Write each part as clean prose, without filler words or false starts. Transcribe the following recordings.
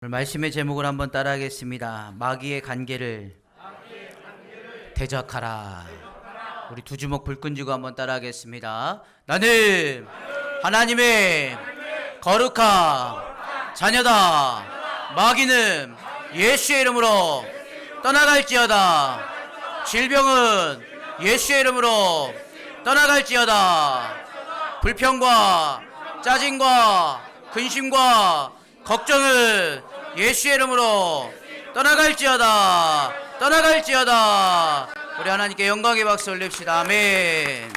오늘 말씀의 제목을 한번 따라하겠습니다. 마귀의 간계를 대적하라. 우리 두 주먹 불끈 쥐고 한번 따라하겠습니다. 나는 하나님의 거룩한 자녀다. 마귀는 예수의 이름으로 떠나갈지어다. 질병은 예수의 이름으로 떠나갈지어다. 불평과 짜증과 근심과 걱정은 예수의 이름으로 떠나갈지어다. 우리 하나님께 영광의 박수 올립시다. 아멘.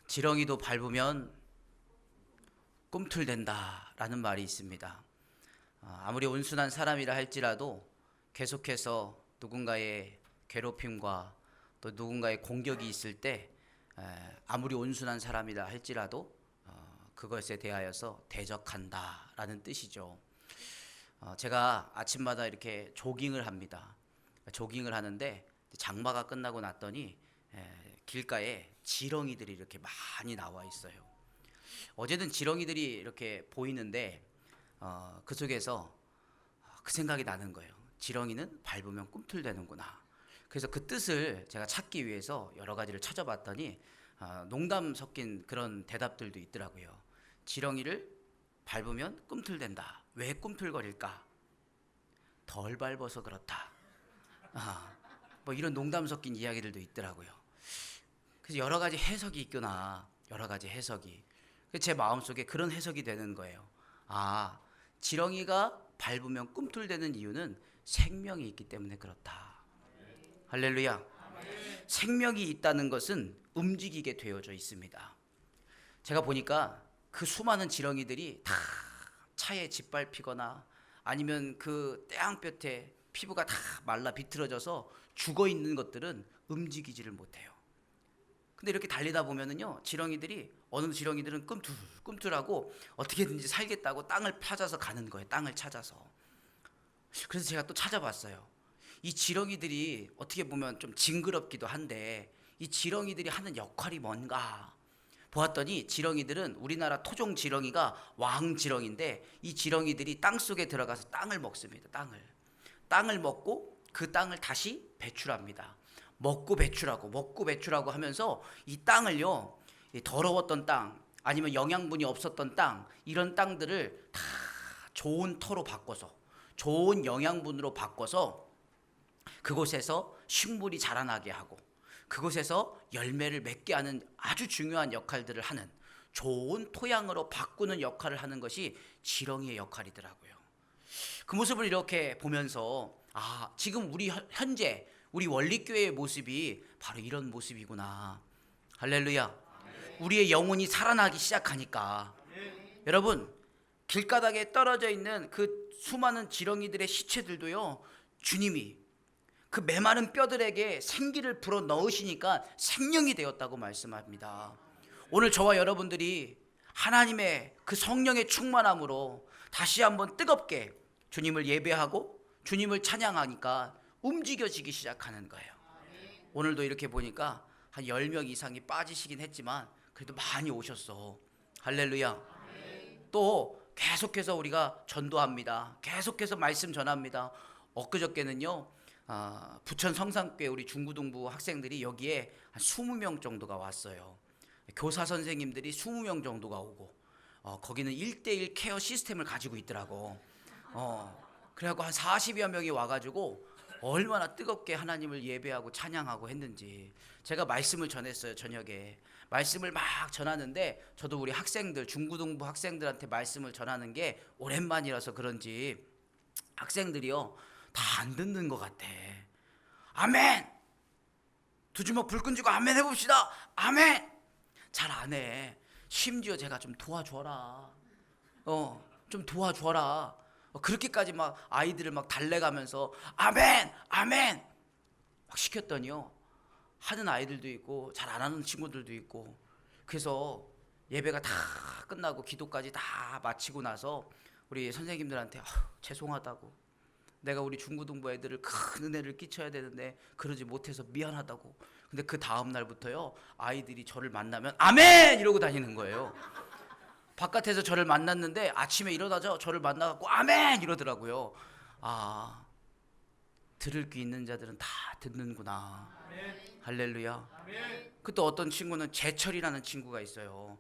지렁이도 밟으면 꿈틀댄다 라는 말이 있습니다. 아무리 온순한 사람이라 할지라도 계속해서 누군가의 괴롭힘과 또 누군가의 공격이 있을 때 아무리 온순한 사람이라 할지라도 그것에 대하여서 대적한다 라는 뜻이죠. 제가 아침마다 이렇게 조깅을 합니다. 조깅을 하는데 장마가 끝나고 났더니 길가에 지렁이들이 이렇게 많이 나와 있어요. 어제는 지렁이들이 이렇게 보이는데 그 속에서 그 생각이 나는 거예요. 지렁이는 밟으면 꿈틀대는구나. 그래서 그 뜻을 제가 찾기 위해서 여러 가지를 찾아봤더니 농담 섞인 그런 대답들도 있더라고요. 지렁이를 밟으면 꿈틀댄다. 왜 꿈틀거릴까? 덜 밟아서 그렇다. 뭐 이런 농담 섞인 이야기들도 있더라고요. 그래서 여러 가지 해석이 있구나. 여러 가지 해석이. 제 마음속에 그런 해석이 되는 거예요. 지렁이가 밟으면 꿈틀대는 이유는 생명이 있기 때문에 그렇다. 할렐루야. 생명이 있다는 것은 움직이게 되어져 있습니다. 제가 보니까 그 수많은 지렁이들이 다 차에 짓밟히거나 아니면 그 떼양볕에 피부가 다 말라 비틀어져서 죽어 있는 것들은 움직이지를 못해요. 근데 이렇게 달리다 보면은요, 지렁이들이 어느 지렁이들은 꿈틀하고 어떻게든지 살겠다고 땅을 찾아서 가는 거예요. 땅을 찾아서. 그래서 제가 또 찾아봤어요. 이 지렁이들이 어떻게 보면 좀 징그럽기도 한데 이 지렁이들이 하는 역할이 뭔가 보았더니 지렁이들은 우리나라 토종 지렁이가 왕지렁인데 이 지렁이들이 땅속에 들어가서 땅을 먹습니다. 땅을 먹고 그 땅을 다시 배출합니다. 먹고 배출하고 하면서 이 땅을요, 더러웠던 땅 아니면 영양분이 없었던 땅, 이런 땅들을 다 좋은 터로 바꿔서 좋은 영양분으로 바꿔서 그곳에서 식물이 자라나게 하고 그곳에서 열매를 맺게 하는 아주 중요한 역할들을 하는, 좋은 토양으로 바꾸는 역할을 하는 것이 지렁이의 역할이더라고요. 그 모습을 이렇게 보면서 지금 우리 현재 우리 원리교회의 모습이 바로 이런 모습이구나. 할렐루야. 우리의 영혼이 살아나기 시작하니까 여러분, 길가닥에 떨어져 있는 그 수많은 지렁이들의 시체들도요, 주님이 그 메마른 뼈들에게 생기를 불어 넣으시니까 생명이 되었다고 말씀합니다. 오늘 저와 여러분들이 하나님의 그 성령의 충만함으로 다시 한번 뜨겁게 주님을 예배하고 주님을 찬양하니까 움직여지기 시작하는 거예요. 오늘도 이렇게 보니까 한 10명 이상이 빠지시긴 했지만 그래도 많이 오셨어. 할렐루야. 또 계속해서 우리가 전도합니다. 계속해서 말씀 전합니다. 엊그저께는요, 부천 성산교회 우리 중고등부 학생들이 여기에 한 20명 정도가 왔어요. 교사 선생님들이 20명 정도가 오고 거기는 1:1 케어 시스템을 가지고 있더라고. 그래갖고 한 40여 명이 와가지고 얼마나 뜨겁게 하나님을 예배하고 찬양하고 했는지 제가 말씀을 전했어요. 저녁에 말씀을 막 전하는데 저도 우리 학생들, 중고등부 학생들한테 말씀을 전하는 게 오랜만이라서 그런지 학생들이요, 다 안 듣는 것 같아. 아멘! 두 주먹 불끈 쥐고 아멘 해봅시다. 아멘! 잘 안 해. 심지어 제가 좀 도와줘라. 좀 도와줘라. 그렇게까지 막 아이들을 막 달래가면서 아멘! 아멘! 막 시켰더니요, 하는 아이들도 있고 잘 안 하는 친구들도 있고. 그래서 예배가 다 끝나고 기도까지 다 마치고 나서 우리 선생님들한테 죄송하다고, 내가 우리 중고등부 애들을 큰 은혜를 끼쳐야 되는데 그러지 못해서 미안하다고. 근데 그 다음 날부터요, 아이들이 저를 만나면 아멘! 이러고 다니는 거예요. 바깥에서 저를 만났는데 아침에 일어나서 저를 만나갖고 아멘 이러더라고요. 아, 들을 귀 있는 자들은 다 듣는구나. 아멘. 할렐루야. 아멘. 그 또 어떤 친구는 재철이라는 친구가 있어요.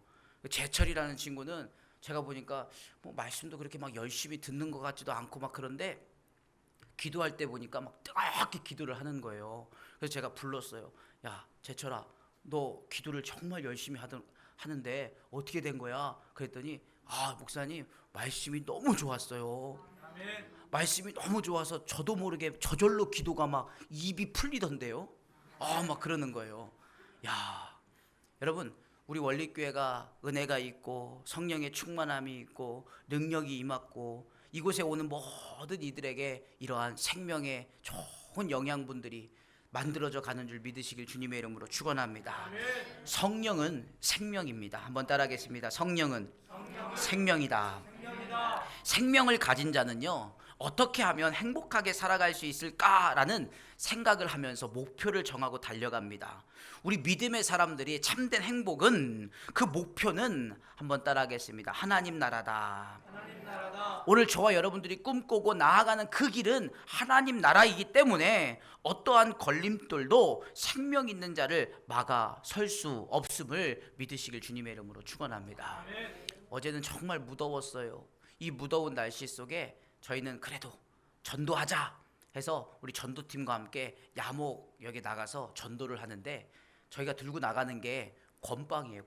재철이라는 친구는 제가 보니까 뭐 말씀도 그렇게 막 열심히 듣는 것 같지도 않고 막 그런데 기도할 때 보니까 막 뜨겁게 기도를 하는 거예요. 그래서 제가 불렀어요. 야, 재철아, 너 기도를 정말 열심히 하는데 어떻게 된 거야? 그랬더니 아, 목사님 말씀이 너무 좋았어요. 아멘. 말씀이 너무 좋아서 저도 모르게 저절로 기도가 막 입이 풀리던데요. 아, 막 그러는 거예요. 야, 여러분, 우리 원리교회가 은혜가 있고 성령의 충만함이 있고 능력이 임했고 이곳에 오는 모든 이들에게 이러한 생명의 좋은 영양분들이 만들어져 가는 줄 믿으시길 주님의 이름으로 축원합니다. 성령은 생명입니다. 한번 따라하겠습니다. 성령은 생명이다. 생명을 가진 자는요, 어떻게 하면 행복하게 살아갈 수 있을까라는 생각을 하면서 목표를 정하고 달려갑니다. 우리 믿음의 사람들이 참된 행복은, 그 목표는 한번 따라하겠습니다. 하나님 나라다. 오늘 저와 여러분들이 꿈꾸고 나아가는 그 길은 하나님 나라이기 때문에 어떠한 걸림돌도 생명 있는 자를 막아 설 수 없음을 믿으시길 주님의 이름으로 축원합니다. 어제는 정말 무더웠어요. 이 무더운 날씨 속에 저희는 그래도 전도하자 해서 우리 전도팀과 함께 야목역에 나가서 전도를 하는데, 저희가 들고 나가는 게 건빵이에요.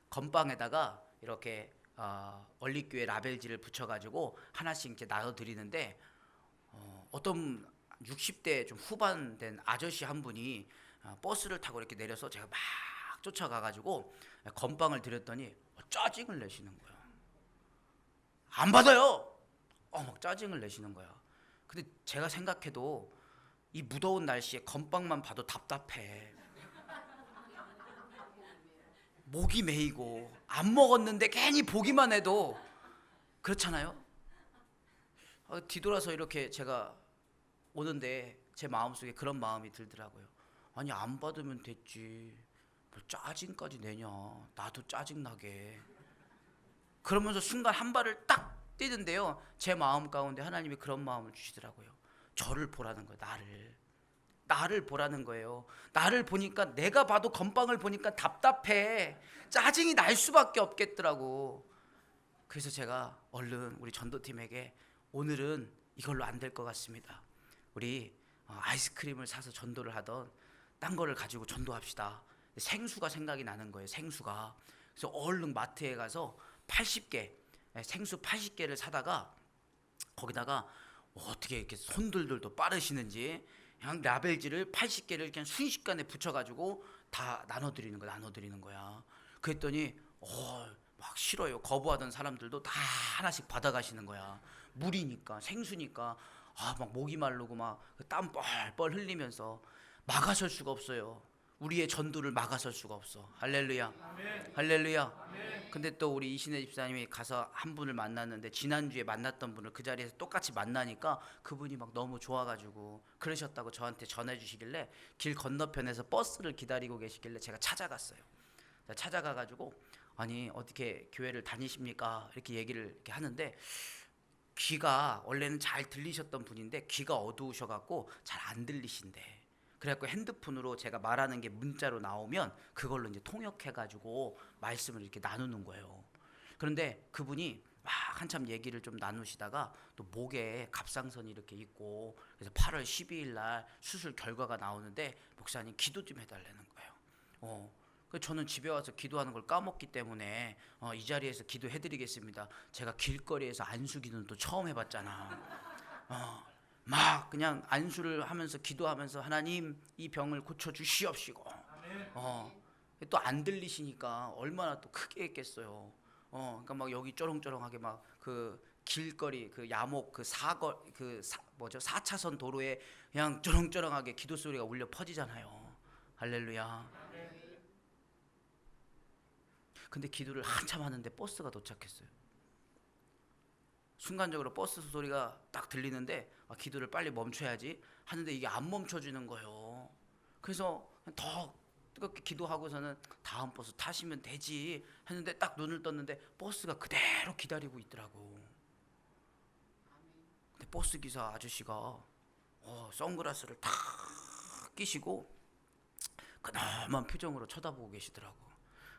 건빵에다가 이렇게 얼리교회 라벨지를 붙여가지고 하나씩 이렇게 나눠 드리는데, 어떤 60대 좀 후반 된 아저씨 한 분이 버스를 타고 이렇게 내려서 제가 막 쫓아가가지고 건빵을 드렸더니 짜증을 내시는 거예요. 안 받아요. 막 짜증을 내시는 거야. 근데 제가 생각해도 이 무더운 날씨에 건빵만 봐도 답답해. 목이 메이고 안 먹었는데 괜히 보기만 해도 그렇잖아요. 뒤돌아서 이렇게 제가 오는데 제 마음속에 그런 마음이 들더라고요. 아니, 안 받으면 됐지, 뭐 짜증까지 내냐, 나도 짜증나게. 그러면서 순간 한 발을 딱 뛰는데요, 제 마음 가운데 하나님이 그런 마음을 주시더라고요. 저를 보라는 거예요. 나를 보라는 거예요. 나를 보니까, 내가 봐도 건빵을 보니까 답답해, 짜증이 날 수밖에 없겠더라고. 그래서 제가 얼른 우리 전도팀에게 오늘은 이걸로 안 될 것 같습니다, 우리 아이스크림을 사서 전도를 하던 딴 거를 가지고 전도합시다. 생수가 생각이 나는 거예요. 생수가. 그래서 얼른 마트에 가서 80개, 생수 80개를 사다가 거기다가 어떻게 이렇게 손들도 빠르시는지 그냥 라벨지를 80개를 그냥 순식간에 붙여가지고 다 나눠드리는 거야. 그랬더니 막 싫어요. 거부하던 사람들도 다 하나씩 받아가시는 거야. 물이니까, 생수니까 막 목이 마르고 막 땀 뻘뻘 흘리면서 막아설 수가 없어요. 우리의 전도를 막아설 수가 없어. 할렐루야. 아멘. 할렐루야. 아멘. 근데 또 우리 이신혜 집사님이 가서 한 분을 만났는데, 지난주에 만났던 분을 그 자리에서 똑같이 만나니까 그분이 막 너무 좋아가지고 그러셨다고 저한테 전해주시길래, 길 건너편에서 버스를 기다리고 계시길래 제가 찾아갔어요. 찾아가가지고 아니, 어떻게 교회를 다니십니까? 이렇게 얘기를 이렇게 하는데, 귀가 원래는 잘 들리셨던 분인데 귀가 어두우셔갖고 잘 안 들리신대. 그래갖고 핸드폰으로 제가 말하는 게 문자로 나오면 그걸로 이제 통역해가지고 말씀을 이렇게 나누는 거예요. 그런데 그분이 막 한참 얘기를 좀 나누시다가 또 목에 갑상선이 이렇게 있고, 그래서 8월 12일 날 수술 결과가 나오는데 목사님 기도 좀 해달라는 거예요. 저는 집에 와서 기도하는 걸 까먹기 때문에 이 자리에서 기도해드리겠습니다. 제가 길거리에서 안수 기도는 또 처음 해봤잖아. 막 그냥 안수를 하면서 기도하면서 하나님 이 병을 고쳐주시옵시고, 또 안 들리시니까 얼마나 또 크게 했겠어요. 그러니까 막 여기 쩌렁쩌렁하게 막 그 길거리 그 야목 그 4차선 도로에 그냥 쩌렁쩌렁하게 기도 소리가 울려 퍼지잖아요. 할렐루야. 근데 기도를 한참 하는데 버스가 도착했어요. 순간적으로 버스 소리가 딱 들리는데 기도를 빨리 멈춰야지 하는데 이게 안 멈춰지는 거예요. 그래서 더 뜨겁게 기도하고서는 다음 버스 타시면 되지 했는데 딱 눈을 떴는데 버스가 그대로 기다리고 있더라고. 근데 버스 기사 아저씨가 선글라스를 탁 끼시고 근엄한 표정으로 쳐다보고 계시더라고.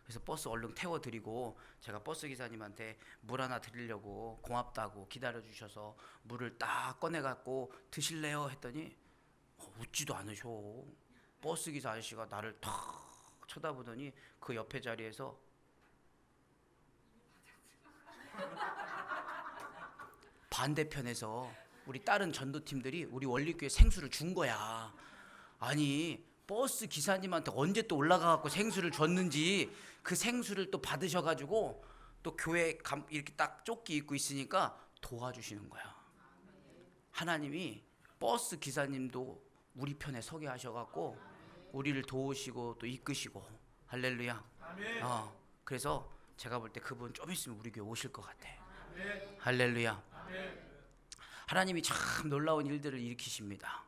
그래서 버스 얼른 태워드리고 제가 버스 기사님한테 물 하나 드리려고 고맙다고 기다려주셔서 물을 딱 꺼내갖고 드실래요? 했더니 웃지도 않으셔. 버스 기사 아저씨가 나를 탁 쳐다보더니 그 옆에 자리에서 반대편에서 우리 다른 전도팀들이 우리 원리교회 생수를 준 거야. 아니 버스 기사님한테 언제 또 올라가갖고 생수를 줬는지 그 생수를 또 받으셔가지고 또 교회 이렇게 딱 조끼 입고 있으니까 도와주시는 거야. 하나님이 버스 기사님도 우리 편에 서게 하셔갖고 우리를 도우시고 또 이끄시고 할렐루야. 그래서 제가 볼 때 그분 좀 있으면 우리 교회 오실 것 같아. 할렐루야. 하나님이 참 놀라운 일들을 일으키십니다.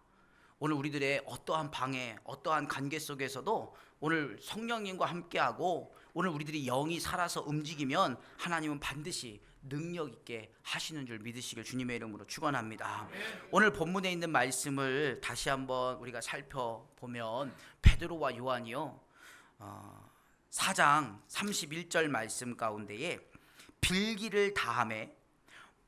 오늘 우리들의 어떠한 방해, 어떠한 관계 속에서도 오늘 성령님과 함께하고 오늘 우리들이 영이 살아서 움직이면 하나님은 반드시 능력 있게 하시는 줄 믿으시길 주님의 이름으로 축원합니다. 오늘 본문에 있는 말씀을 다시 한번 우리가 살펴보면 베드로와 요한이요 4장 31절 말씀 가운데에 빌기를 다함에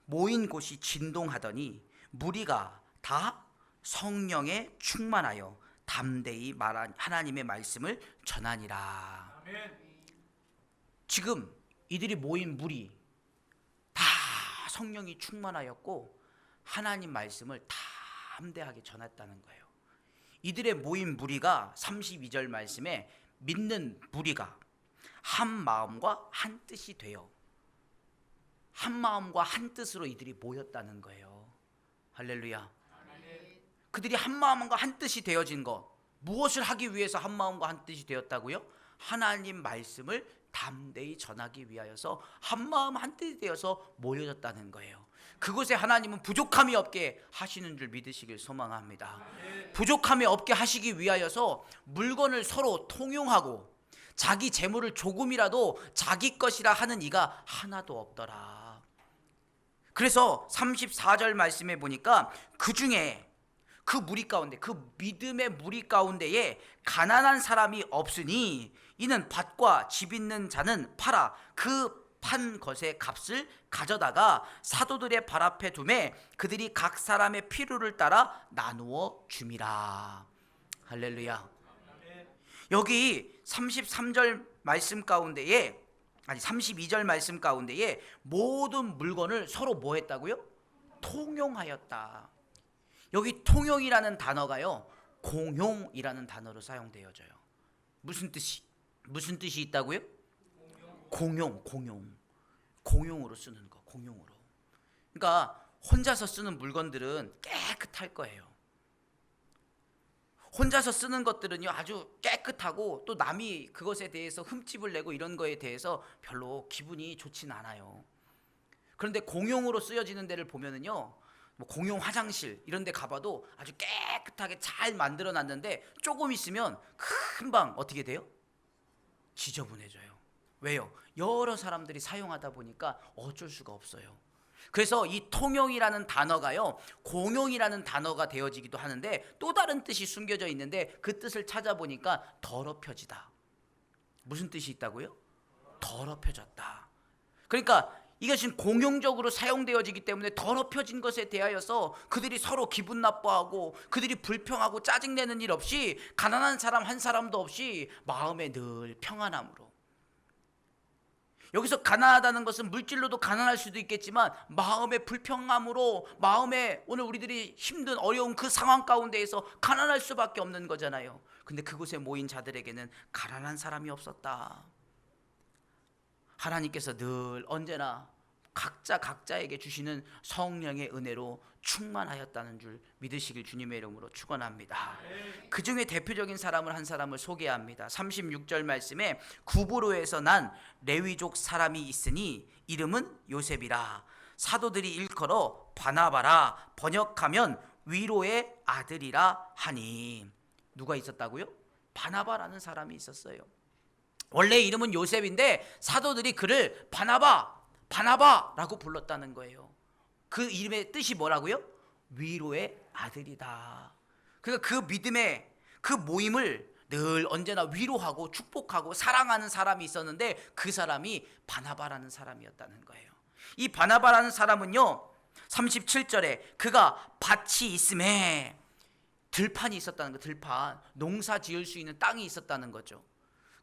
모인 곳이 진동하더니 무리가 다 성령에 충만하여 담대히 말한 하나님의 말씀을 전하니라. 지금 이들이 모인 무리 다 성령이 충만하였고 하나님 말씀을 담대하게 전했다는 거예요. 이들의 모인 무리가 32절 말씀에 믿는 무리가 한 마음과 한 뜻이 되어 한 마음과 한 뜻으로 이들이 모였다는 거예요. 할렐루야. 그들이 한 마음과 한 뜻이 되어진 것, 무엇을 하기 위해서 한 마음과 한 뜻이 되었다고요? 하나님 말씀을 담대히 전하기 위하여서 한 마음 한 뜻이 되어서 모여졌다는 거예요. 그곳에 하나님은 부족함이 없게 하시는 줄 믿으시길 소망합니다. 부족함이 없게 하시기 위하여서 물건을 서로 통용하고 자기 재물을 조금이라도 자기 것이라 하는 이가 하나도 없더라. 그래서 34절 말씀에 보니까 그 중에 그 무리 가운데 그 믿음의 무리 가운데에 가난한 사람이 없으니 이는 밭과 집 있는 자는 팔아 그 판 것의 값을 가져다가 사도들의 발 앞에 두매 그들이 각 사람의 필요를 따라 나누어 줌이라. 할렐루야. 여기 33절 말씀 가운데에 32절 말씀 가운데에 모든 물건을 서로 뭐 했다고요? 통용하였다. 여기 통용이라는 단어가요 공용이라는 단어로 사용되어져요. 무슨 뜻이 있다고요? 공용으로 쓰는 거. 공용으로. 그러니까 혼자서 쓰는 물건들은 깨끗할 거예요. 혼자서 쓰는 것들은요 아주 깨끗하고 또 남이 그것에 대해서 흠집을 내고 이런 거에 대해서 별로 기분이 좋진 않아요. 그런데 공용으로 쓰여지는 데를 보면은요 뭐 공용 화장실 이런 데 가봐도 아주 깨끗하게 잘 만들어 놨는데 조금 있으면 금방 어떻게 돼요? 지저분해져요. 왜요? 여러 사람들이 사용하다 보니까 어쩔 수가 없어요. 그래서 이 통용이라는 단어가요 공용이라는 단어가 되어지기도 하는데 또 다른 뜻이 숨겨져 있는데 그 뜻을 찾아보니까 더럽혀지다. 무슨 뜻이 있다고요? 더럽혀졌다. 그러니까 이것은 공용적으로 사용되어지기 때문에 더럽혀진 것에 대하여서 그들이 서로 기분 나빠하고 그들이 불평하고 짜증내는 일 없이 가난한 사람 한 사람도 없이 마음에 늘 평안함으로. 여기서 가난하다는 것은 물질로도 가난할 수도 있겠지만 마음의 불평함으로 마음에 오늘 우리들이 힘든 어려운 그 상황 가운데에서 가난할 수밖에 없는 거잖아요. 근데 그곳에 모인 자들에게는 가난한 사람이 없었다. 하나님께서 늘 언제나 각자에게 주시는 성령의 은혜로 충만하였다는 줄 믿으시길 주님의 이름으로 축원합니다. 그 중에 대표적인 사람을 한 사람을 소개합니다. 36절 말씀에 구브로에서 난 레위족 사람이 있으니 이름은 요셉이라. 사도들이 일컬어 바나바라 번역하면 위로의 아들이라 하니. 누가 있었다고요? 바나바라는 사람이 있었어요. 원래 이름은 요셉인데 사도들이 그를 바나바라고 불렀다는 거예요. 그 이름의 뜻이 뭐라고요? 위로의 아들이다. 그러니까 그 믿음의 그 모임을 늘 언제나 위로하고 축복하고 사랑하는 사람이 있었는데 그 사람이 바나바라는 사람이었다는 거예요. 이 바나바라는 사람은요 37절에 그가 밭이 있음에, 들판이 있었다는 거, 들판, 농사 지을 수 있는 땅이 있었다는 거죠.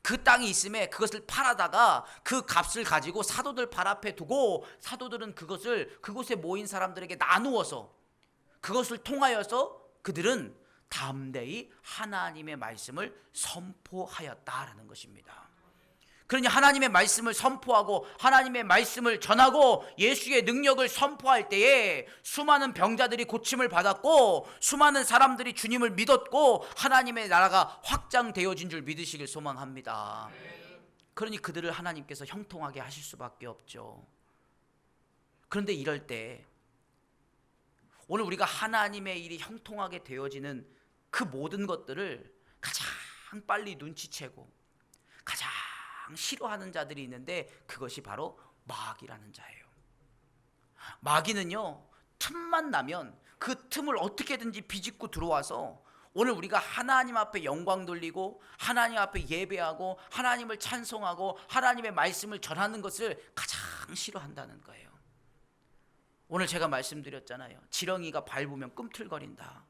그 땅이 있음에 그것을 팔아다가 그 값을 가지고 사도들 발 앞에 두고 사도들은 그것을 그곳에 모인 사람들에게 나누어서 그것을 통하여서 그들은 담대히 하나님의 말씀을 선포하였다라는 것입니다. 그러니 하나님의 말씀을 선포하고 하나님의 말씀을 전하고 예수의 능력을 선포할 때에 수많은 병자들이 고침을 받았고 수많은 사람들이 주님을 믿었고 하나님의 나라가 확장되어진 줄 믿으시길 소망합니다. 그러니 그들을 하나님께서 형통하게 하실 수밖에 없죠. 그런데 이럴 때 오늘 우리가 하나님의 일이 형통하게 되어지는 그 모든 것들을 가장 빨리 눈치채고 가장 싫어하는 자들이 있는데 그것이 바로 마귀라는 자예요. 마귀는요 틈만 나면 그 틈을 어떻게든지 비집고 들어와서 오늘 우리가 하나님 앞에 영광 돌리고 하나님 앞에 예배하고 하나님을 찬송하고 하나님의 말씀을 전하는 것을 가장 싫어한다는 거예요. 오늘 제가 말씀드렸잖아요. 지렁이가 밟으면 꿈틀거린다.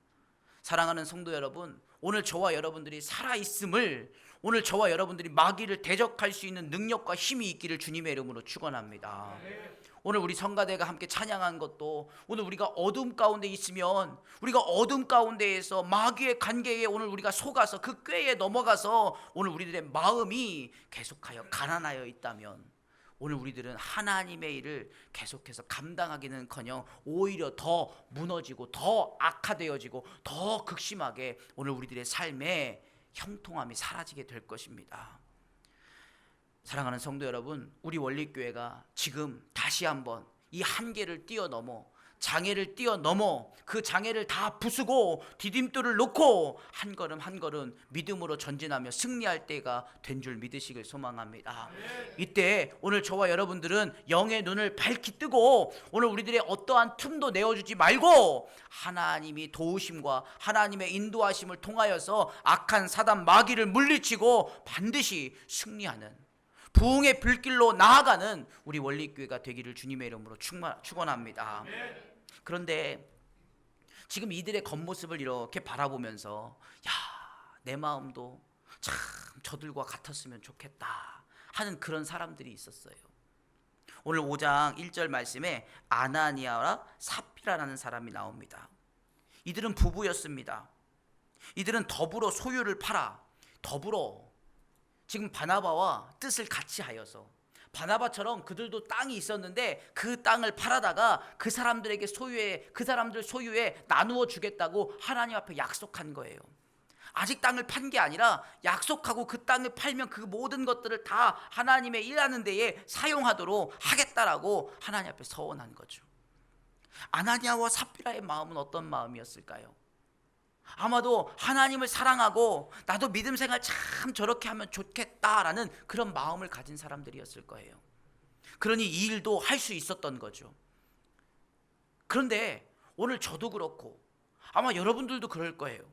사랑하는 성도 여러분, 오늘 저와 여러분들이 살아있음을, 오늘 저와 여러분들이 마귀를 대적할 수 있는 능력과 힘이 있기를 주님의 이름으로 축원합니다. 오늘 우리 성가대가 함께 찬양한 것도 오늘 우리가 어둠 가운데 있으면 우리가 어둠 가운데에서 마귀의 관계에 오늘 우리가 속아서 그 꾀에 넘어가서 오늘 우리들의 마음이 계속하여 가난하여 있다면 오늘 우리들은 하나님의 일을 계속해서 감당하기는커녕 오히려 더 무너지고 더 악화되어지고 더 극심하게 오늘 우리들의 삶에 형통함이 사라지게 될 것입니다. 사랑하는 성도 여러분, 우리 원리교회가 지금 다시 한번 이 한계를 뛰어넘어 장애를 뛰어넘어 그 장애를 다 부수고 디딤돌을 놓고 한 걸음 한 걸음 믿음으로 전진하며 승리할 때가 된 줄 믿으시길 소망합니다. 이때 오늘 저와 여러분들은 영의 눈을 밝히 뜨고 오늘 우리들의 어떠한 틈도 내어주지 말고 하나님이 도우심과 하나님의 인도하심을 통하여서 악한 사단 마귀를 물리치고 반드시 승리하는 부흥의 불길로 나아가는 우리 원리교회가 되기를 주님의 이름으로 축원합니다. 그런데 지금 이들의 겉모습을 이렇게 바라보면서 야, 내 마음도 참 저들과 같았으면 좋겠다 하는 그런 사람들이 있었어요. 오늘 5장 1절 말씀에 아나니아와 삽비라라는 사람이 나옵니다. 이들은 부부였습니다. 이들은 더불어 소유를 팔아 더불어 지금 바나바와 뜻을 같이 하여서 바나바처럼 그들도 땅이 있었는데 그 땅을 팔아다가 그 사람들에게 그 사람들 소유에 나누어 주겠다고 하나님 앞에 약속한 거예요. 아직 땅을 판 게 아니라 약속하고 그 땅을 팔면 그 모든 것들을 다 하나님의 일하는 데에 사용하도록 하겠다라고 하나님 앞에 서원한 거죠. 아나니아와 삽비라의 마음은 어떤 마음이었을까요? 아마도 하나님을 사랑하고 나도 믿음 생활 참 저렇게 하면 좋겠다라는 그런 마음을 가진 사람들이었을 거예요. 그러니 이 일도 할 수 있었던 거죠. 그런데 오늘 저도 그렇고 아마 여러분들도 그럴 거예요.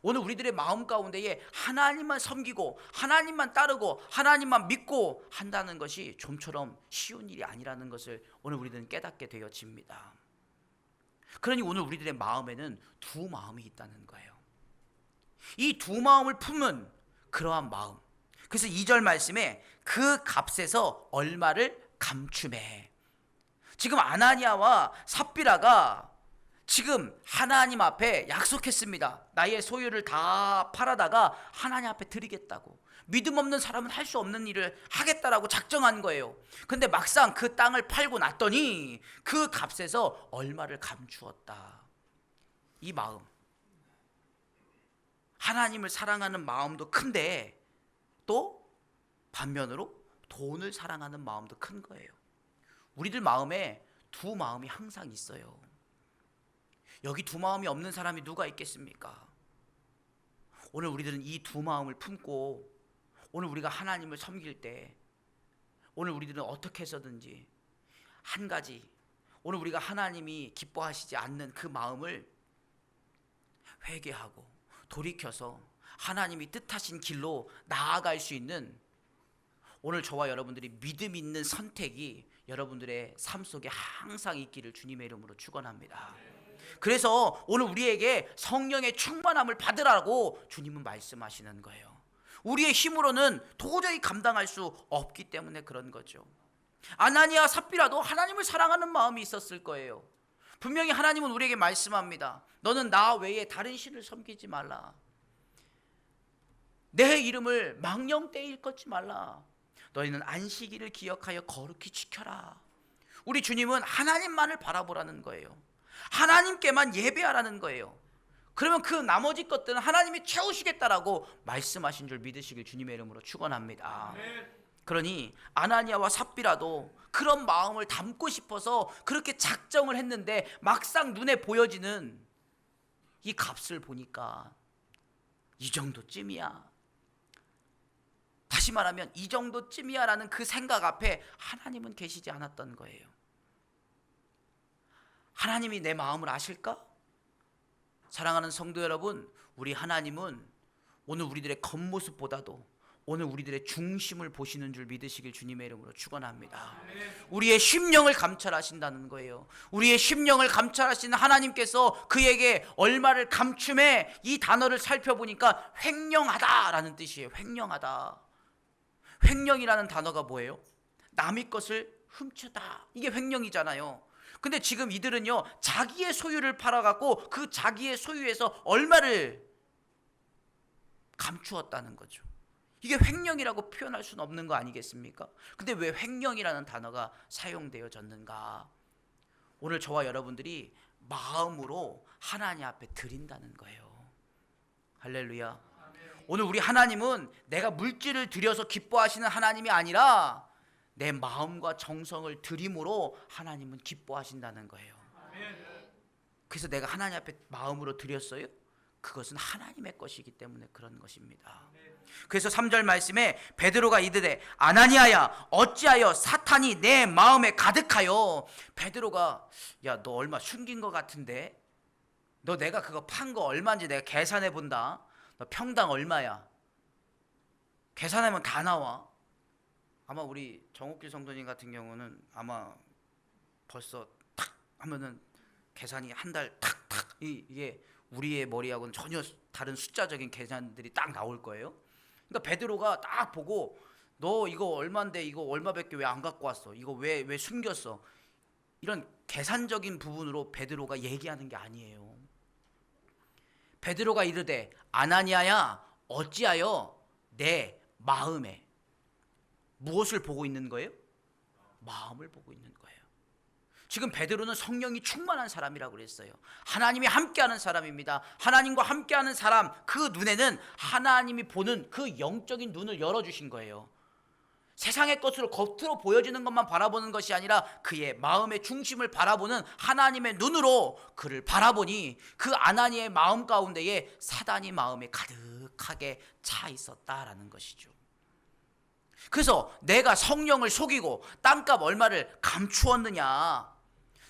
오늘 우리들의 마음 가운데에 하나님만 섬기고 하나님만 따르고 하나님만 믿고 한다는 것이 좀처럼 쉬운 일이 아니라는 것을 오늘 우리들은 깨닫게 되어집니다. 그러니 오늘 우리들의 마음에는 두 마음이 있다는 거예요. 이 두 마음을 품은 그러한 마음. 그래서 2절 말씀에 그 값에서 얼마를 감추매. 지금 아나니아와 삽비라가 지금 하나님 앞에 약속했습니다. 나의 소유를 다 팔아다가 하나님 앞에 드리겠다고. 믿음 없는 사람은 할 수 없는 일을 하겠다라고 작정한 거예요. 근데 막상 그 땅을 팔고 났더니 그 값에서 얼마를 감추었다. 이 마음, 하나님을 사랑하는 마음도 큰데 또 반면으로 돈을 사랑하는 마음도 큰 거예요. 우리들 마음에 두 마음이 항상 있어요. 여기 두 마음이 없는 사람이 누가 있겠습니까? 오늘 우리들은 이 두 마음을 품고 오늘 우리가 하나님을 섬길 때 오늘 우리들은 어떻게 해서든지 한 가지, 오늘 우리가 하나님이 기뻐하시지 않는 그 마음을 회개하고 돌이켜서 하나님이 뜻하신 길로 나아갈 수 있는 오늘 저와 여러분들이 믿음 있는 선택이 여러분들의 삶 속에 항상 있기를 주님의 이름으로 축원합니다. 그래서 오늘 우리에게 성령의 충만함을 받으라고 주님은 말씀하시는 거예요. 우리의 힘으로는 도저히 감당할 수 없기 때문에 그런 거죠. 아나니아 삽비라도 하나님을 사랑하는 마음이 있었을 거예요. 분명히 하나님은 우리에게 말씀합니다. 너는 나 외에 다른 신을 섬기지 말라. 내 이름을 망령되이 일컫지 말라. 너희는 안식일을 기억하여 거룩히 지켜라. 우리 주님은 하나님만을 바라보라는 거예요. 하나님께만 예배하라는 거예요. 그러면 그 나머지 것들은 하나님이 채우시겠다라고 말씀하신 줄 믿으시길 주님의 이름으로 축원합니다. 그러니 아나니아와 삽비라도 그런 마음을 담고 싶어서 그렇게 작정을 했는데 막상 눈에 보여지는 이 값을 보니까 이 정도쯤이야. 다시 말하면 이 정도쯤이야 라는 그 생각 앞에 하나님은 계시지 않았던 거예요. 하나님이 내 마음을 아실까? 사랑하는 성도 여러분, 우리 하나님은 오늘 우리들의 겉모습보다도 오늘 우리들의 중심을 보시는 줄 믿으시길 주님의 이름으로 축원합니다. 우리의 심령을 감찰하신다는 거예요. 우리의 심령을 감찰하시는 하나님께서 그에게 얼마를 감춤해 이 단어를 살펴보니까 횡령하다라는 뜻이에요. 횡령하다. 횡령이라는 단어가 뭐예요? 남의 것을 훔치다. 이게 횡령이잖아요. 근데 지금 이들은요, 자기의 소유를 팔아갖고 그 자기의 소유에서 얼마를 감추었다는 거죠. 이게 횡령이라고 표현할 수는 없는 거 아니겠습니까? 근데 왜 횡령이라는 단어가 사용되어졌는가? 오늘 저와 여러분들이 마음으로 하나님 앞에 드린다는 거예요. 할렐루야. 오늘 우리 하나님은 내가 물질을 드려서 기뻐하시는 하나님이 아니라 내 마음과 정성을 드림으로 하나님은 기뻐하신다는 거예요. 그래서 내가 하나님 앞에 마음으로 드렸어요? 그것은 하나님의 것이기 때문에 그런 것입니다. 그래서 3절 말씀에 베드로가 이르되 아나니아야 어찌하여 사탄이 내 마음에 가득하여. 베드로가 야, 너 얼마 숨긴 것 같은데? 너 내가 그거 판 거 얼마인지 내가 계산해 본다. 너 평당 얼마야? 계산하면 다 나와. 아마 우리 정옥길 성도님 같은 경우는 아마 벌써 탁 하면은 계산이 한 달 탁탁 이게 우리의 머리하고는 전혀 다른 숫자적인 계산들이 딱 나올 거예요. 그러니까 베드로가 딱 보고 너 이거 얼마인데 이거 얼마밖에 왜 안 갖고 왔어? 이거 왜 숨겼어? 이런 계산적인 부분으로 베드로가 얘기하는 게 아니에요. 베드로가 이르되 아나니아야 어찌하여 내 마음에 무엇을 보고 있는 거예요? 마음을 보고 있는 거예요. 지금 베드로는 성령이 충만한 사람이라고 그랬어요. 하나님이 함께하는 사람입니다. 하나님과 함께하는 사람, 그 눈에는 하나님이 보는 그 영적인 눈을 열어주신 거예요. 세상의 것으로 겉으로 보여지는 것만 바라보는 것이 아니라 그의 마음의 중심을 바라보는 하나님의 눈으로 그를 바라보니 그 아나니의 마음 가운데에 사단이 마음에 가득하게 차 있었다라는 것이죠. 그래서 내가 성령을 속이고 땅값 얼마를 감추었느냐.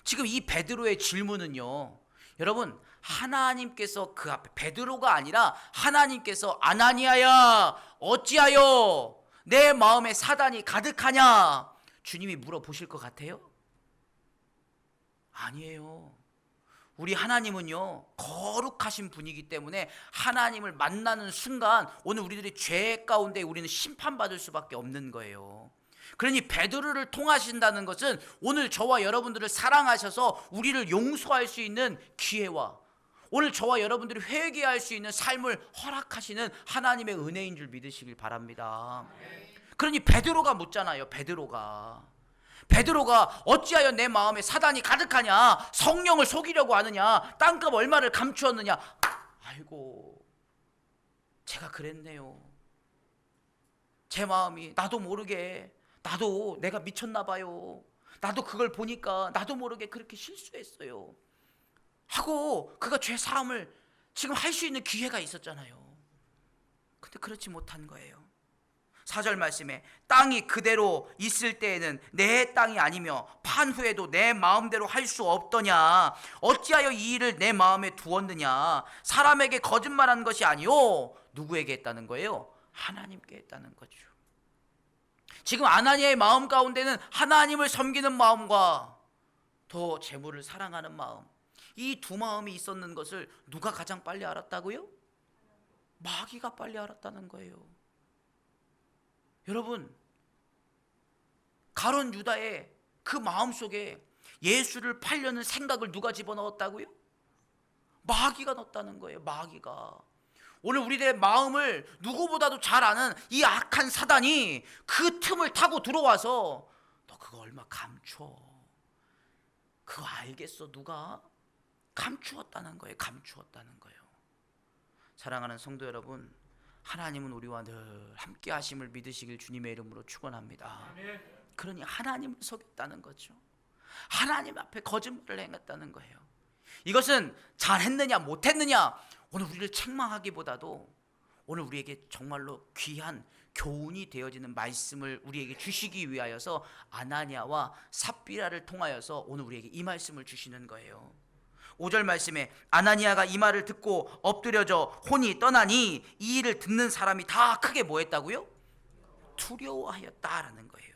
지금 이 베드로의 질문은요, 여러분 하나님께서 그 앞에 베드로가 아니라 하나님께서 아나니아야 어찌하여 내 마음에 사단이 가득하냐 주님이 물어보실 것 같아요? 아니에요. 우리 하나님은요 거룩하신 분이기 때문에 하나님을 만나는 순간 오늘 우리들이 죄 가운데 우리는 심판받을 수밖에 없는 거예요. 그러니 베드로를 통하신다는 것은 오늘 저와 여러분들을 사랑하셔서 우리를 용서할 수 있는 기회와 오늘 저와 여러분들이 회개할 수 있는 삶을 허락하시는 하나님의 은혜인 줄 믿으시길 바랍니다. 그러니 베드로가 묻잖아요. 베드로가 어찌하여 내 마음에 사단이 가득하냐? 성령을 속이려고 하느냐? 땅값 얼마를 감추었느냐? 아이고 제가 그랬네요. 제 마음이 나도 모르게 나도 내가 미쳤나 봐요. 나도 그걸 보니까 나도 모르게 그렇게 실수했어요 하고 그가 죄 사함을 지금 할 수 있는 기회가 있었잖아요. 근데 그렇지 못한 거예요. 4절 말씀에 땅이 그대로 있을 때에는 내 땅이 아니며 판 후에도 내 마음대로 할 수 없더냐. 어찌하여 이 일을 내 마음에 두었느냐. 사람에게 거짓말한 것이 아니요. 누구에게 했다는 거예요? 하나님께 했다는 거죠. 지금 아나니아의 마음 가운데는 하나님을 섬기는 마음과 더 재물을 사랑하는 마음, 이 두 마음이 있었는 것을 누가 가장 빨리 알았다고요? 마귀가 빨리 알았다는 거예요. 여러분, 가룟 유다의 그 마음속에 예수를 팔려는 생각을 누가 집어넣었다고요? 마귀가 넣었다는 거예요. 마귀가. 오늘 우리들의 마음을 누구보다도 잘 아는 이 악한 사단이 그 틈을 타고 들어와서 너 그거 얼마 감춰. 그거 알겠어 누가? 감추었다는 거예요. 감추었다는 거예요. 사랑하는 성도 여러분, 하나님은 우리와 늘 함께 하심을 믿으시길 주님의 이름으로 축원합니다. 그러니 하나님을 속였다는 거죠. 하나님 앞에 거짓말을 행했다는 거예요. 이것은 잘했느냐 못했느냐 오늘 우리를 책망하기보다도 오늘 우리에게 정말로 귀한 교훈이 되어지는 말씀을 우리에게 주시기 위하여서 아나니아와 삽비라를 통하여서 오늘 우리에게 이 말씀을 주시는 거예요. 5절 말씀에 아나니아가 이 말을 듣고 엎드려져 혼이 떠나니 이 일을 듣는 사람이 다 크게 뭐 했다고요? 두려워하였다라는 거예요.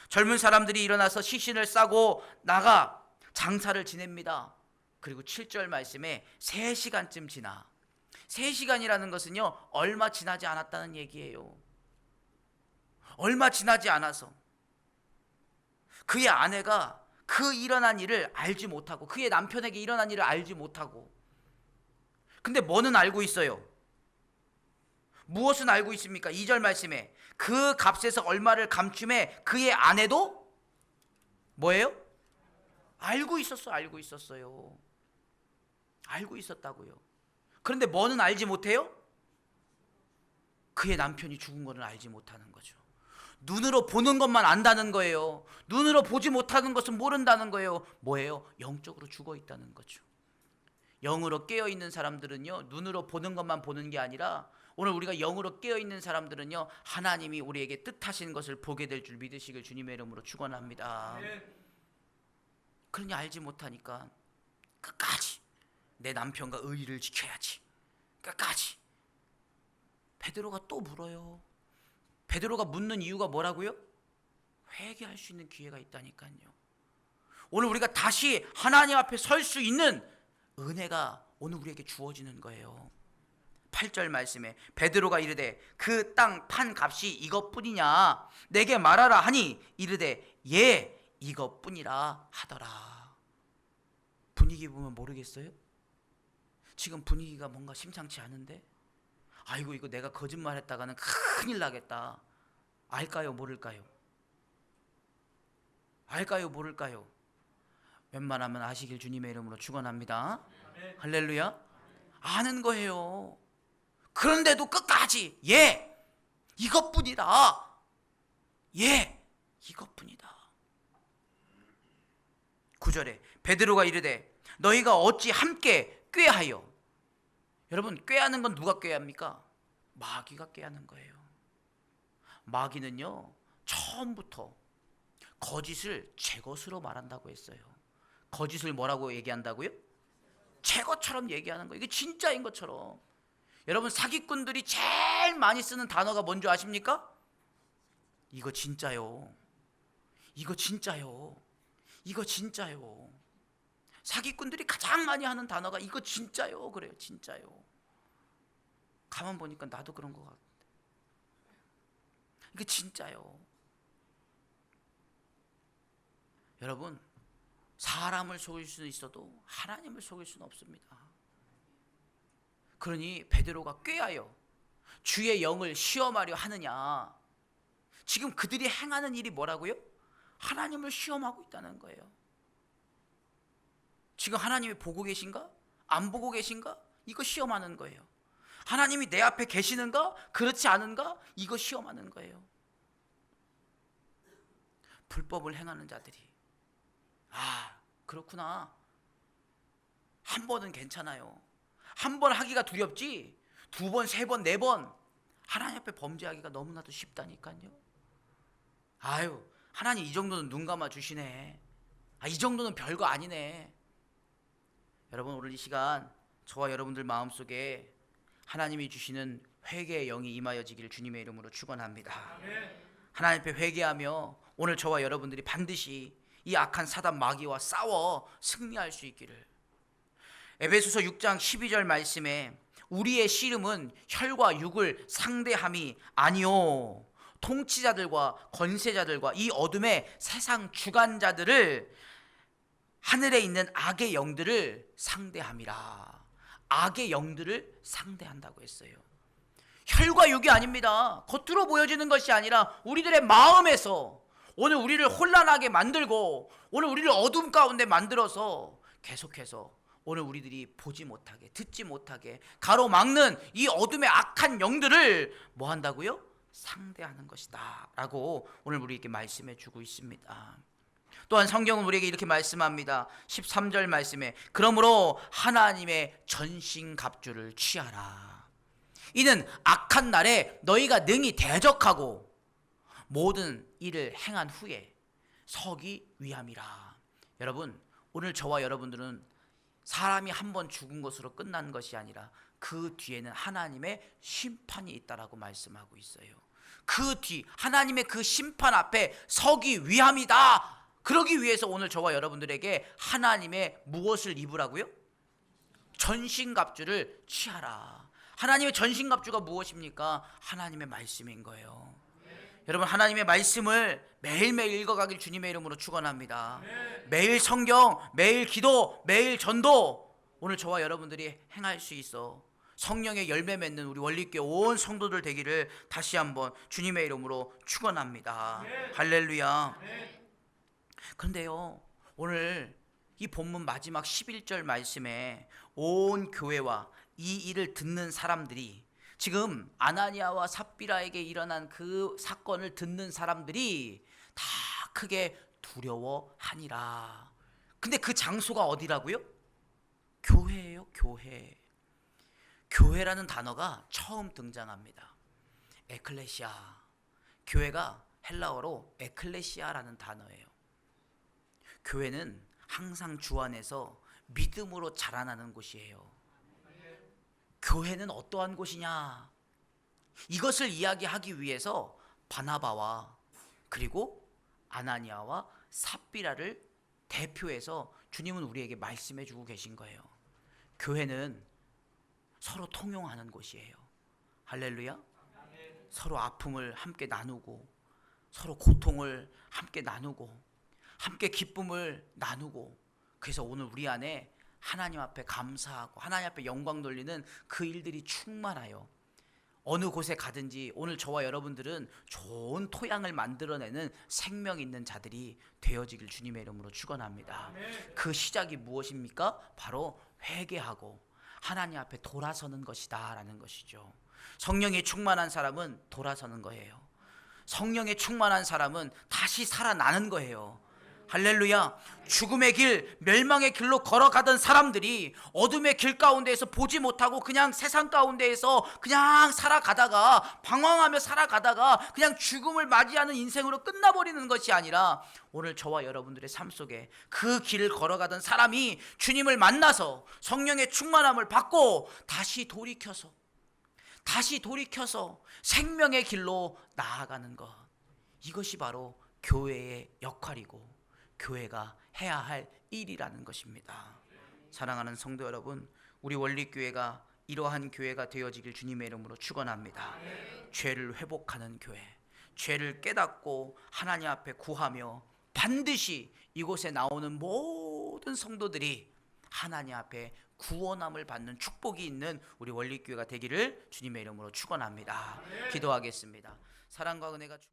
젊은 사람들이 일어나서 시신을 싸고 나가 장사를 지냅니다. 그리고 7절 말씀에 3시간쯤 지나, 3시간이라는 것은요 얼마 지나지 않았다는 얘기예요. 얼마 지나지 않아서 그의 아내가 그 일어난 일을 알지 못하고, 그의 남편에게 일어난 일을 알지 못하고, 근데 뭐는 알고 있어요? 무엇은 알고 있습니까? 2절 말씀에 그 값에서 얼마를 감춤해 그의 아내도 뭐예요? 알고 있었어. 알고 있었어요. 알고 있었다고요. 그런데 뭐는 알지 못해요? 그의 남편이 죽은 것을 알지 못하는 거죠. 눈으로 보는 것만 안다는 거예요. 눈으로 보지 못하는 것은 모른다는 거예요. 뭐예요? 영적으로 죽어 있다는 거죠. 영으로 깨어 있는 사람들은요 눈으로 보는 것만 보는 게 아니라, 오늘 우리가 영으로 깨어 있는 사람들은요 하나님이 우리에게 뜻하신 것을 보게 될 줄 믿으시길 주님의 이름으로 축원합니다. 그러니 알지 못하니까 끝까지 내 남편과 의리를 지켜야지. 끝까지. 베드로가 또 물어요. 베드로가 묻는 이유가 뭐라고요? 회개할 수 있는 기회가 있다니까요. 오늘 우리가 다시 하나님 앞에 설 수 있는 은혜가 오늘 우리에게 주어지는 거예요. 8절 말씀에 베드로가 이르되 그 땅 판 값이 이것뿐이냐 내게 말하라 하니 이르되 예 이것뿐이라 하더라. 분위기 보면 모르겠어요? 지금 분위기가 뭔가 심상치 않은데, 아이고 이거 내가 거짓말했다가는 큰일 나겠다. 알까요 모를까요? 알까요 모를까요? 웬만하면 아시길 주님의 이름으로 축원합니다. 할렐루야. 아는 거예요. 그런데도 끝까지 예 이것뿐이다. 예 이것뿐이다. 9절에 베드로가 이르되 너희가 어찌 함께 꾀하여. 여러분, 꾀하는 건 누가 꾀합니까? 마귀가 꾀하는 거예요. 마귀는요 처음부터 거짓을 제 것으로 말한다고 했어요. 거짓을 뭐라고 얘기한다고요? 제 것처럼 얘기하는 거예요. 이게 진짜인 것처럼. 여러분, 사기꾼들이 제일 많이 쓰는 단어가 뭔지 아십니까? 이거 진짜요. 이거 진짜요. 이거 진짜요. 사기꾼들이 가장 많이 하는 단어가 이거 진짜요. 그래요. 진짜요. 가만 보니까 나도 그런 것 같아. 이거 진짜요. 여러분, 사람을 속일 수는 있어도 하나님을 속일 수는 없습니다. 그러니 베드로가 꾀하여 주의 영을 시험하려 하느냐. 지금 그들이 행하는 일이 뭐라고요? 하나님을 시험하고 있다는 거예요. 지금 하나님이 보고 계신가? 안 보고 계신가? 이거 시험하는 거예요. 하나님이 내 앞에 계시는가? 그렇지 않은가? 이거 시험하는 거예요. 불법을 행하는 자들이, 아 그렇구나, 한 번은 괜찮아요. 한 번 하기가 두렵지 두 번, 세 번, 네 번 하나님 앞에 범죄하기가 너무나도 쉽다니까요. 아유, 하나님 이 정도는 눈 감아 주시네. 이 정도는 별거 아니네. 여러분, 오늘 이 시간 저와 여러분들 마음속에 하나님이 주시는 회개의 영이 임하여지기를 주님의 이름으로 축원합니다. 하나님 앞에 회개하며 오늘 저와 여러분들이 반드시 이 악한 사단 마귀와 싸워 승리할 수 있기를. 에베소서 6장 12절 말씀에 우리의 씨름은 혈과 육을 상대함이 아니요 통치자들과 권세자들과 이 어둠의 세상 주관자들을, 하늘에 있는 악의 영들을 상대함이라. 악의 영들을 상대한다고 했어요. 혈과 육이 아닙니다. 겉으로 보여지는 것이 아니라 우리들의 마음에서 오늘 우리를 혼란하게 만들고 오늘 우리를 어둠 가운데 만들어서 계속해서 오늘 우리들이 보지 못하게, 듣지 못하게 가로막는 이 어둠의 악한 영들을 뭐 한다고요? 상대하는 것이다 라고 오늘 우리에게 말씀해 주고 있습니다. 또한 성경은 우리에게 이렇게 말씀합니다. 13절 말씀에 그러므로 하나님의 전신갑주를 취하라. 이는 악한 날에 너희가 능히 대적하고 모든 일을 행한 후에 서기 위함이라. 여러분, 오늘 저와 여러분들은 사람이 한 번 죽은 것으로 끝난 것이 아니라 그 뒤에는 하나님의 심판이 있다라고 말씀하고 있어요. 그 뒤 하나님의 그 심판 앞에 서기 위함이다. 그러기 위해서 오늘 저와 여러분들에게 하나님의 무엇을 입으라고요? 전신갑주를 취하라. 하나님의 전신갑주가 무엇입니까? 하나님의 말씀인 거예요. 여러분, 하나님의 말씀을 매일매일 읽어가길 주님의 이름으로 축원합니다. 매일 성경, 매일 기도, 매일 전도 오늘 저와 여러분들이 행할 수 있어 성령의 열매 맺는 우리 원리교회 온 성도들 되기를 다시 한번 주님의 이름으로 축원합니다. 할렐루야. 그런데요, 오늘 이 본문 마지막 11절 말씀에 온 교회와 이 일을 듣는 사람들이, 지금 아나니아와 삽비라에게 일어난 그 사건을 듣는 사람들이 다 크게 두려워하니라. 근데 그 장소가 어디라고요? 교회예요, 교회. 교회라는 단어가 처음 등장합니다. 에클레시아. 교회가 헬라어로 에클레시아라는 단어예요. 교회는 항상 주 안에서 믿음으로 자라나는 곳이에요. 교회는 어떠한 곳이냐? 이것을 이야기하기 위해서 바나바와 그리고 아나니아와 삽비라를 대표해서 주님은 우리에게 말씀해 주고 계신 거예요. 교회는 서로 통용하는 곳이에요. 할렐루야. 서로 아픔을 함께 나누고 서로 고통을 함께 나누고 함께 기쁨을 나누고, 그래서 오늘 우리 안에 하나님 앞에 감사하고 하나님 앞에 영광 돌리는 그 일들이 충만하여 어느 곳에 가든지 오늘 저와 여러분들은 좋은 토양을 만들어내는 생명 있는 자들이 되어지길 주님의 이름으로 축원합니다. 그 시작이 무엇입니까? 바로 회개하고 하나님 앞에 돌아서는 것이다 라는 것이죠. 성령이 충만한 사람은 돌아서는 거예요. 성령에 충만한 사람은 다시 살아나는 거예요. 할렐루야. 죽음의 길, 멸망의 길로 걸어가던 사람들이 어둠의 길 가운데에서 보지 못하고 그냥 세상 가운데에서 그냥 살아가다가, 방황하며 살아가다가 그냥 죽음을 맞이하는 인생으로 끝나버리는 것이 아니라 오늘 저와 여러분들의 삶 속에 그 길을 걸어가던 사람이 주님을 만나서 성령의 충만함을 받고 다시 돌이켜서 생명의 길로 나아가는 것, 이것이 바로 교회의 역할이고 교회가 해야 할 일이라는 것입니다. 사랑하는 성도 여러분, 우리 원리교회가 이러한 교회가 되어지길 주님의 이름으로 축원합니다. 죄를 회복하는 교회, 죄를 깨닫고 하나님 앞에 구하며 반드시 이곳에 나오는 모든 성도들이 하나님 앞에 구원함을 받는 축복이 있는 우리 원리교회가 되기를 주님의 이름으로 축원합니다. 기도하겠습니다. 사랑과 은혜가